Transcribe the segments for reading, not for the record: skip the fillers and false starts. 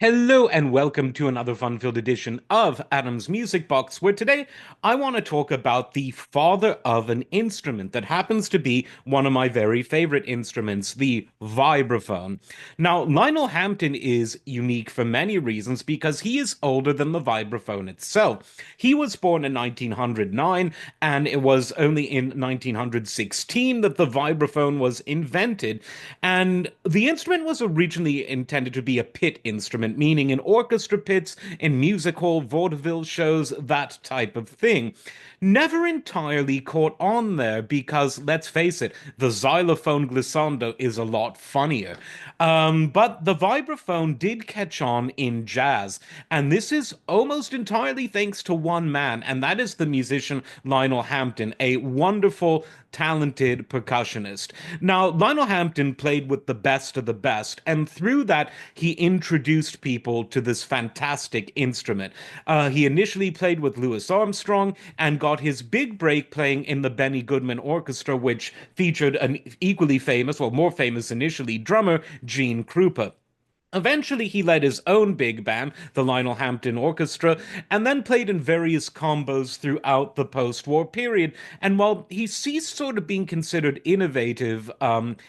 Hello and welcome to another fun-filled edition of Adam's Music Box, where today I want to talk about the father of an instrument that happens to be one of my very favorite instruments, the vibraphone. Now, Lionel Hampton is unique for many reasons because he is older than the vibraphone itself. He was born in 1909, and it was only in 1916 that the vibraphone was invented. And the instrument was originally intended to be a pit instrument, meaning in orchestra pits, in music hall, vaudeville shows, that type of thing. Never entirely caught on there because, let's face it, the xylophone glissando is a lot funnier. But the vibraphone did catch on in jazz, and this is almost entirely thanks to one man, and that is the musician Lionel Hampton, a wonderful, talented percussionist. Now, Lionel Hampton played with the best of the best, and through that, he introduced people to this fantastic instrument. He initially played with Louis Armstrong and got his big break playing in the Benny Goodman Orchestra, which featured an equally famous, well, more famous initially, drummer, Gene Krupa. Eventually, he led his own big band, the Lionel Hampton Orchestra, and then played in various combos throughout the post-war period. And while he ceased sort of being considered innovative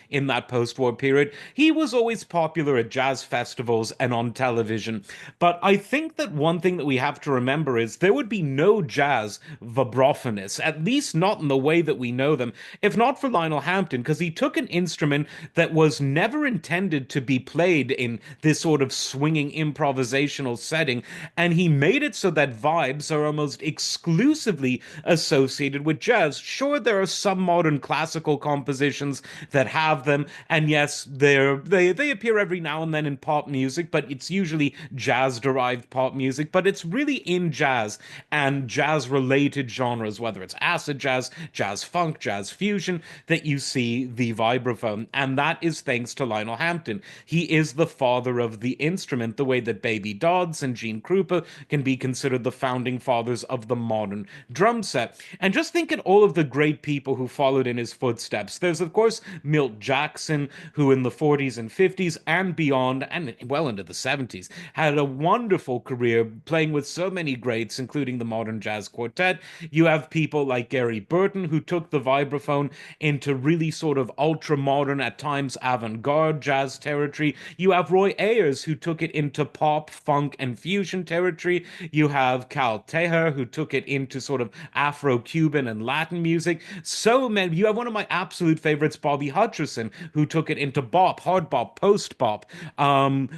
in that post-war period, he was always popular at jazz festivals and on television. But I think that one thing that we have to remember is there would be no jazz vibraphonists, at least not in the way that we know them, if not for Lionel Hampton, because he took an instrument that was never intended to be played in this sort of swinging improvisational setting, and he made it so that vibes are almost exclusively associated with jazz. Sure, there are some modern classical compositions that have them, and yes, they appear every now and then in pop music, but it's usually jazz-derived pop music. But it's really in jazz and jazz-related genres, whether it's acid jazz, jazz funk, jazz fusion, that you see the vibraphone, and that is thanks to Lionel Hampton. He is the father of the instrument, the way that Baby Dodds and Gene Krupa can be considered the founding fathers of the modern drum set. And just think at all of the great people who followed in his footsteps. There's, of course, Milt Jackson, who in the 40s and 50s and beyond, and well into the 70s, had a wonderful career playing with so many greats, including the modern jazz quartet. You have people like Gary Burton, who took the vibraphone into really sort of ultra modern, at times avant garde jazz territory. You have Roy Ayers, who took it into pop, funk, and fusion territory. You have Cal Teher, who took it into sort of Afro-Cuban and Latin music. So many. You have one of my absolute favorites, Bobby Hutcherson, who took it into bop, hard bop, post bop,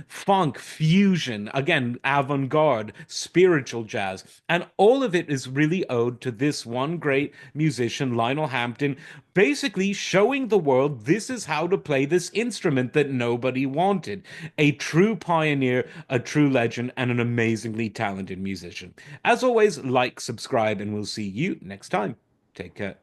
funk, fusion, again, avant-garde, spiritual jazz. And all of it is really owed to this one great musician, Lionel Hampton, basically showing the world this is how to play this instrument that nobody wanted. A true pioneer, a true legend, and an amazingly talented musician. As always, like, subscribe, and we'll see you next time. Take care.